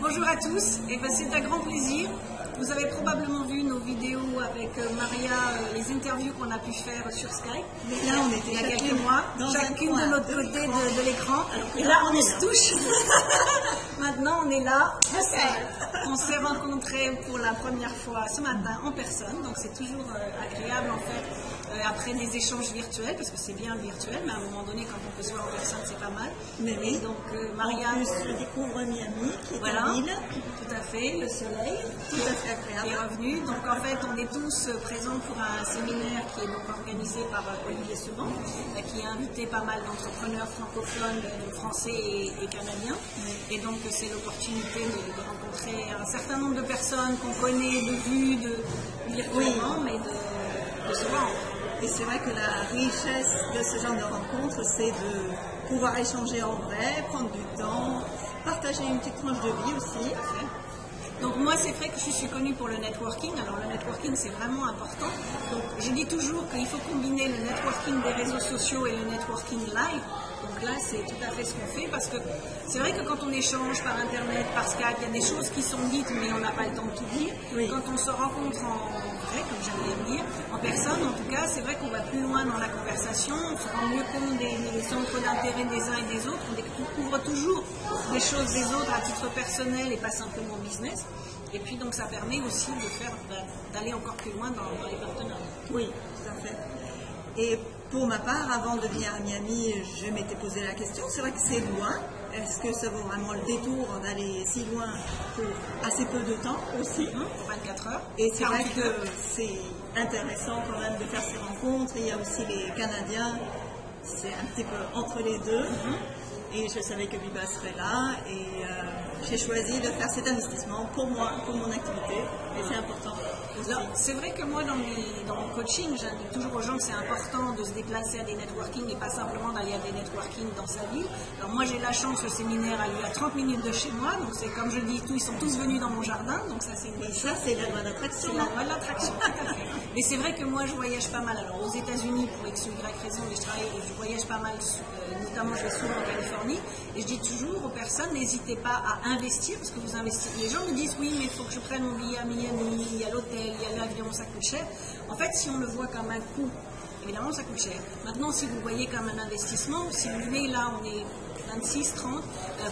Bonjour à tous, et ben c'est un grand plaisir. Vous avez probablement vu nos vidéos avec Maria, les interviews qu'on a pu faire sur Skype. Mais là, on était il y a quelques mois, chacune de notre côté de l'écran. Et là, on se touche. Maintenant, on est là. On s'est rencontrés pour la première fois ce matin en personne, donc c'est toujours agréable en fait. Après des échanges virtuels, parce que c'est bien virtuel, mais à un moment donné, quand on peut se voir en personne, c'est pas mal. Mais oui. Et donc, Maria. En plus, je découvre Miami, qui est voilà, en île. tout à fait, le soleil, tout à fait agréable. est revenu. Donc, en fait, on est tous présents pour un séminaire qui est donc organisé par Olivier Seban, qui a invité pas mal d'entrepreneurs francophones, français et canadiens. Et donc, c'est l'opportunité de rencontrer un certain nombre de personnes qu'on connaît de vue, virtuellement, mais de se voir. Et c'est vrai que la richesse de ce genre de rencontres, c'est de pouvoir échanger en vrai, prendre du temps, partager une petite tranche de vie aussi. Donc moi, c'est vrai que je suis connue pour le networking. Alors le networking, c'est vraiment important. Donc je dis toujours qu'il faut combiner le networking des réseaux sociaux et le networking live. Donc là, c'est tout à fait ce qu'on fait, parce que c'est vrai que quand on échange par Internet, par Skype, il y a des choses qui sont dites, mais on n'a pas le temps de tout dire. Oui. Quand on se rencontre en vrai, comme j'aime bien dire, en personne, en tout cas, c'est vrai qu'on va plus loin dans la conversation, on se rend mieux compte des centres d'intérêt des uns et des autres, on découvre toujours des choses des autres à titre personnel et pas simplement business. Et puis donc ça permet aussi d'aller encore plus loin dans les partenariats. Oui, tout à fait. Et pour ma part, avant de venir à Miami, je m'étais posé la question, c'est vrai que c'est loin, est-ce que ça vaut vraiment le détour d'aller si loin pour assez peu de temps aussi, pour 24 heures. Et c'est vrai que c'est intéressant quand même de faire ces rencontres. Il y a aussi les Canadiens, c'est un petit peu entre les deux. Et je savais que Biba serait là et j'ai choisi de faire cet investissement pour moi, pour mon activité, et c'est important. C'est vrai que moi, dans mon coaching, j'indique toujours aux gens que c'est important de se déplacer à des networking et pas simplement d'aller à des networking dans sa ville. Alors moi, j'ai la chance, le séminaire a lieu à 30 minutes de chez moi, donc c'est comme je dis, ils sont tous venus dans mon jardin, donc ça c'est une bonne chose. Ça, c'est la loi d'attraction. C'est la loi de l'attraction, tout à fait. Mais c'est vrai que moi, je voyage pas mal. Alors aux États-Unis, pour X ou Y raison, je voyage pas mal, notamment je vais souvent en Californie, et je dis toujours aux personnes, n'hésitez pas à investir, parce que vous investissez. Les gens me disent, oui, mais il faut que je prenne mon billet à Miami, il y a l'hôtel, il y a l'avion, ça coûte cher. En fait, si on le voit comme un coût, évidemment, ça coûte cher. Maintenant, si vous voyez comme un investissement, si vous venez là, on est 26, 30,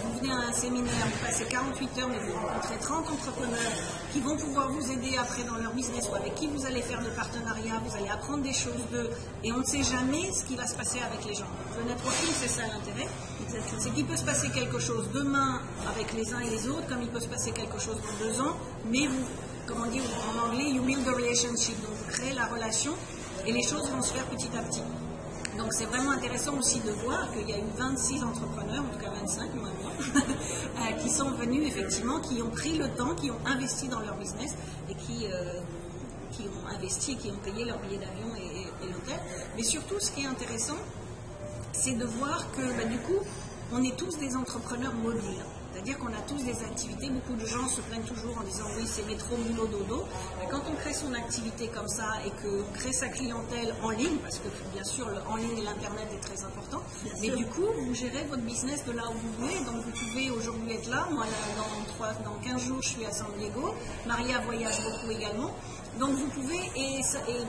vous venez à un séminaire, vous passez 48 heures, mais vous rencontrez 30 entrepreneurs qui vont pouvoir vous aider après dans leur business ou avec qui vous allez faire des partenariats, vous allez apprendre des choses d'eux, et on ne sait jamais ce qui va se passer avec les gens. Le networking, c'est ça l'intérêt, c'est qu'il peut se passer quelque chose demain avec les uns et les autres, comme il peut se passer quelque chose dans 2 ans, mais vous, comme on dit en anglais, you build the relationship, donc vous créez la relation, et les choses vont se faire petit à petit. Donc c'est vraiment intéressant aussi de voir qu'il y a eu 26 entrepreneurs, en tout cas 25 maintenant, qui sont venus effectivement, qui ont pris le temps, qui ont investi dans leur business et qui ont investi, qui ont payé leur billet d'avion et l'hôtel. Mais surtout, ce qui est intéressant, c'est de voir que du coup, on est tous des entrepreneurs mobiles. C'est-à-dire qu'on a tous des activités, beaucoup de gens se plaignent toujours en disant oui c'est métro, boulot, dodo. Mais quand on crée son activité comme ça et qu'on crée sa clientèle en ligne, parce que bien sûr en ligne et l'internet est très important, mais du coup vous gérez votre business de là où vous voulez, donc vous pouvez aujourd'hui être là, moi dans 15 jours je suis à San Diego, Maria voyage beaucoup également. Donc vous pouvez, et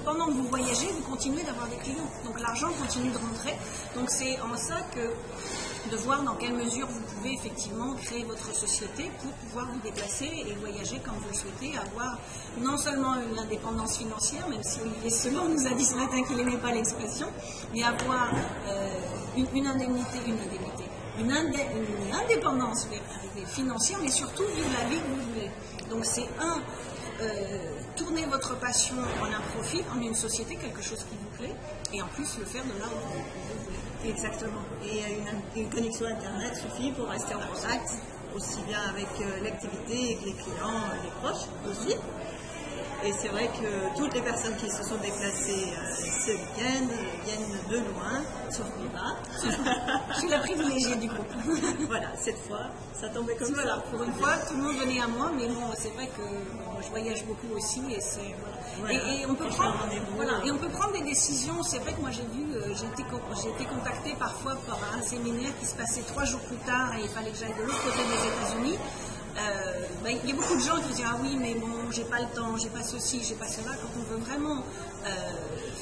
pendant que vous voyagez, vous continuez d'avoir des clients. Donc l'argent continue de rentrer. Donc c'est en ça que de voir dans quelle mesure vous pouvez effectivement créer votre société pour pouvoir vous déplacer et voyager comme vous le souhaitez, avoir non seulement une indépendance financière, même si Olivier Seban nous a dit ce matin qu'il n'aimait pas l'expression, mais avoir une indépendance financière, mais surtout vivre la vie que vous voulez. Donc c'est tourner votre passion en un profit, en une société, quelque chose qui vous plaît, et en plus le faire de là où vous voulez. Exactement. Et une connexion Internet suffit pour rester en contact, aussi bien avec l'activité et les clients, les proches aussi. Et c'est vrai que toutes les personnes qui se sont déplacées ce week-end viennent de loin, sauf Biba. Je suis la privilégiée du groupe. Voilà, cette fois, ça tombait comme voilà, ça. pour une fois, tout le monde venait à moi, mais bon, c'est vrai que je voyage beaucoup aussi, et c'est voilà. Et on peut prendre des décisions. C'est vrai que moi j'ai été contactée parfois par un séminaire qui se passait 3 jours plus tard et il fallait que j'aille de l'autre côté des États-Unis. il y a beaucoup de gens qui disent ah oui mais bon j'ai pas le temps, j'ai pas ceci, j'ai pas cela. Quand on veut vraiment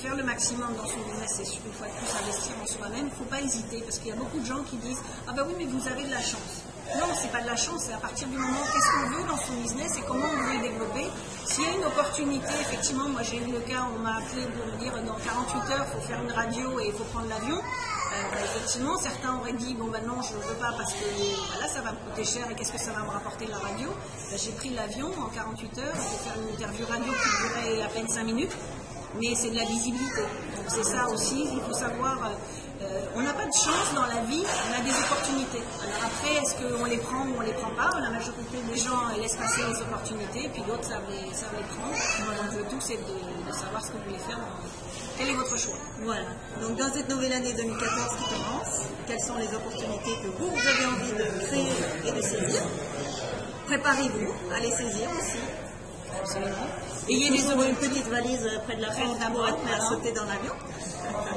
faire le maximum dans son business et une fois de plus investir en soi-même, il ne faut pas hésiter parce qu'il y a beaucoup de gens qui disent ah bah oui mais vous avez de la chance. Non, c'est pas de la chance, c'est à partir du moment qu'est-ce qu'on veut dans son business et comment on veut le développer. S'il y a une opportunité, effectivement, moi j'ai eu le cas, on m'a appelé pour me dire dans 48 heures, il faut faire une radio et il faut prendre l'avion. Effectivement, certains auraient dit bon ben non, je ne veux pas parce que là ça va me coûter cher et qu'est-ce que ça va me rapporter la radio. J'ai pris l'avion en 48 heures pour faire une interview radio qui durait à peine 5 minutes, mais c'est de la visibilité. Donc c'est ça aussi, il faut savoir. On n'a pas de chance dans la vie, on a des opportunités. Alors après, est-ce qu'on les prend ou on ne les prend pas? La majorité des gens laissent passer les opportunités, puis d'autres savent les prendre. Donc le tout, c'est de savoir ce que vous voulez faire. Quel est votre choix? Voilà. Donc dans cette nouvelle année 2014 qui commence, quelles sont les opportunités que vous avez envie de créer et de saisir? Préparez-vous à les saisir aussi. Absolument. Et il y a une petite valise près de la porte pour être prêt à sauter dans l'avion.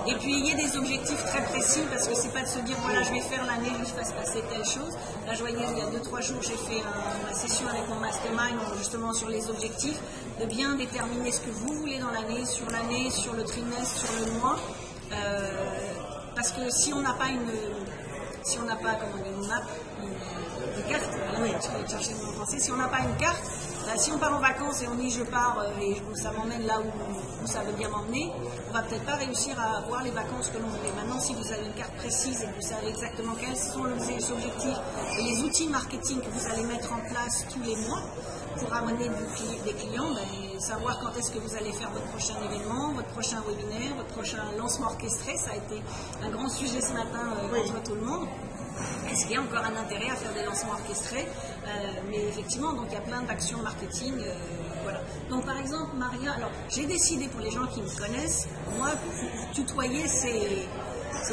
Et puis il y a des objectifs très précis parce que c'est pas de se dire voilà je vais faire l'année, je fasse passer telle chose. Là je voyais il y a 2-3 jours j'ai fait ma session avec mon mastermind justement sur les objectifs, de bien déterminer ce que vous voulez dans l'année, sur le trimestre, sur le mois. Parce que si on n'a pas une map, une carte, voilà, je chercher le mot en français, si on n'a pas une carte, si on part en vacances et on dit je pars et ça m'emmène là où ça veut bien m'emmener, on va peut-être pas réussir à avoir les vacances que l'on voulait. Maintenant, si vous avez une carte précise et que vous savez exactement quels sont les objectifs et les outils marketing que vous allez mettre en place tous les mois pour amener des clients, savoir quand est-ce que vous allez faire votre prochain événement, votre prochain webinaire, votre prochain lancement orchestré, ça a été un grand sujet ce matin contre tout le monde. Est-ce qu'il y a encore un intérêt à faire des lancements orchestrés? Mais effectivement, donc il y a plein d'actions marketing. Voilà. Donc par exemple, Maria, alors j'ai décidé pour les gens qui me connaissent, moi, tutoyer c'est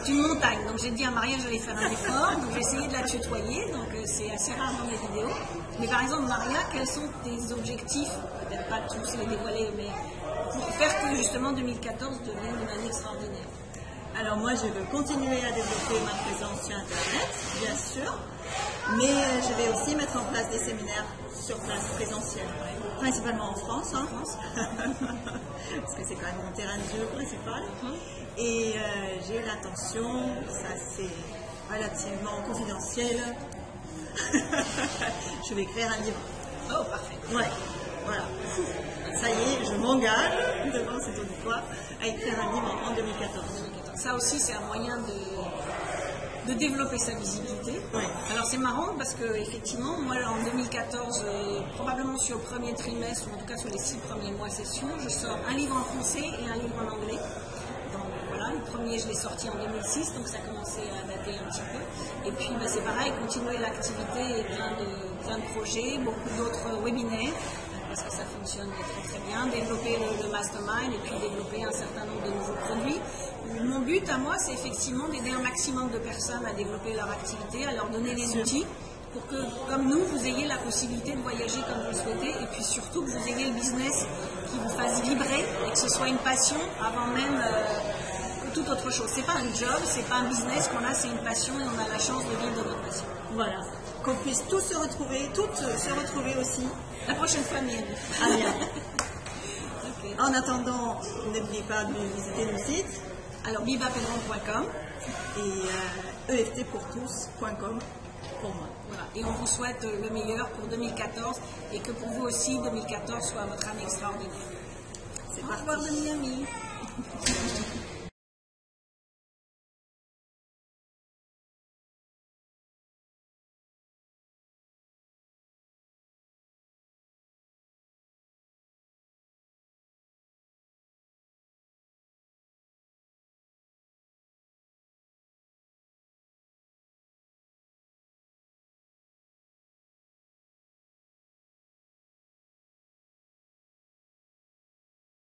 une montagne. Donc j'ai dit à Maria j'allais faire un effort, donc j'ai essayé de la tutoyer, donc c'est assez rare dans les vidéos. Mais par exemple, Maria, quels sont tes objectifs? Peut-être pas tous les dévoiler, mais pour faire que justement 2014 devienne une année extraordinaire. Alors moi, je veux continuer à développer ma présence sur Internet, bien sûr, mais je vais aussi mettre en place des séminaires sur place présentiels, principalement en France, parce que c'est quand même mon terrain de jeu principal. Et j'ai l'intention, ça c'est relativement confidentiel, je vais écrire un livre. Oh, parfait. Ouais, voilà. Ça y est, je m'engage devant cette auditoire à écrire un livre en 2014. Ça aussi, c'est un moyen de développer sa visibilité. Oui. Alors c'est marrant parce que effectivement, moi en 2014, probablement sur le premier trimestre, ou en tout cas sur les 6 premiers mois, c'est sûr, je sors un livre en français et un livre en anglais. Donc voilà, le premier je l'ai sorti en 2006, donc ça commençait à dater un petit peu. Et puis c'est pareil, continuer l'activité et plein de projets, beaucoup d'autres webinaires. Parce que ça fonctionne très très bien, développer le mastermind et puis développer un certain nombre de nouveaux produits. Mon but à moi, c'est effectivement d'aider un maximum de personnes à développer leur activité, à leur donner les outils pour que, comme nous, vous ayez la possibilité de voyager comme vous le souhaitez et puis surtout que vous ayez le business qui vous fasse vibrer et que ce soit une passion avant même toute autre chose. C'est pas un job, c'est pas un business qu'on a, c'est une passion et on a la chance de vivre de notre passion. Voilà. Qu'on puisse tous se retrouver, toutes se retrouver aussi. La prochaine fois, Miami. Ah bien. Okay. En attendant, n'oubliez pas de visiter nos sites. Alors, bibapelron.com et eftpourtous.com pour moi. Voilà. Et on vous souhaite le meilleur pour 2014 et que pour vous aussi, 2014 soit votre année extraordinaire. C'est au revoir de Miami.